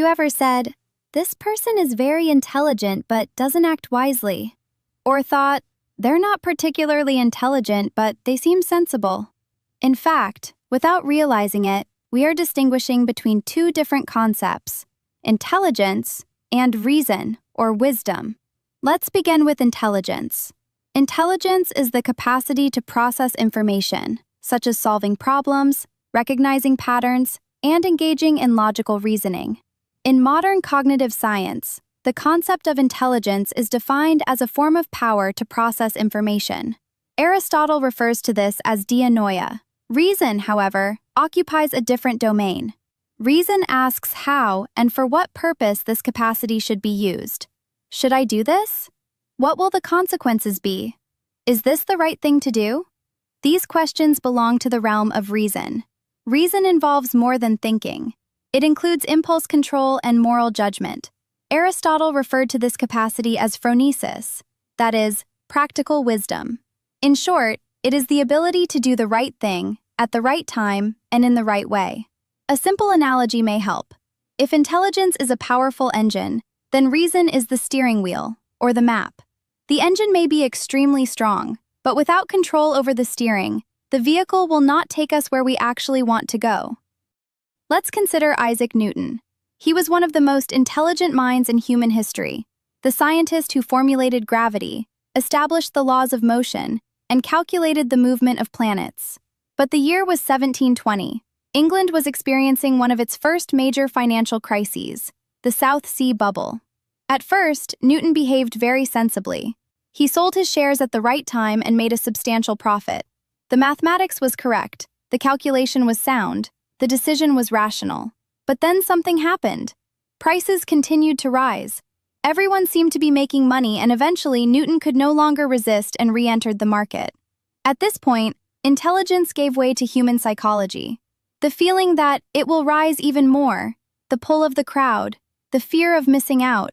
you ever said, "This person is very intelligent but doesn't act wisely"? Or thought, "They're not particularly intelligent but they seem sensible"? In fact, without realizing it, we are distinguishing between two different concepts: intelligence and reason or wisdom. Let's begin with intelligence. Intelligence is the capacity to process information, such as solving problems, recognizing patterns, and engaging in logical reasoning. In modern cognitive science, the concept of intelligence is defined as a form of power to process information. Aristotle refers to this as dianoia. Reason, however, occupies a different domain. Reason asks how and for what purpose this capacity should be used. Should I do this? What will the consequences be? Is this the right thing to do? These questions belong to the realm of reason. Reason involves more than thinking. It includes impulse control and moral judgment. Aristotle referred to this capacity as phronesis, that is, practical wisdom. In short, it is the ability to do the right thing, at the right time, and in the right way. A simple analogy may help. If intelligence is a powerful engine, then reason is the steering wheel, or the map. The engine may be extremely strong, but without control over the steering, the vehicle will not take us where we actually want to go. Let's consider Isaac Newton. He was one of the most intelligent minds in human history, the scientist who formulated gravity, established the laws of motion, and calculated the movement of planets. But the year was 1720. England was experiencing one of its first major financial crises, the South Sea Bubble. At first, Newton behaved very sensibly. He sold his shares at the right time and made a substantial profit. The mathematics was correct, the calculation was sound, the decision was rational. But then something happened. Prices continued to rise. Everyone seemed to be making money, and eventually Newton could no longer resist and re-entered the market. At this point, intelligence gave way to human psychology. The feeling that it will rise even more, the pull of the crowd, the fear of missing out.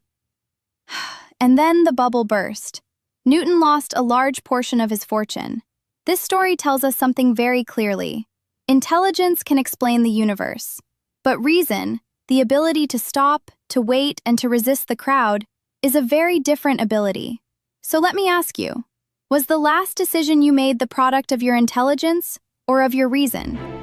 And then the bubble burst. Newton lost a large portion of his fortune. This story tells us something very clearly. Intelligence can explain the universe. But reason, the ability to stop, to wait, and to resist the crowd, is a very different ability. So let me ask you, was the last decision you made the product of your intelligence or of your reason?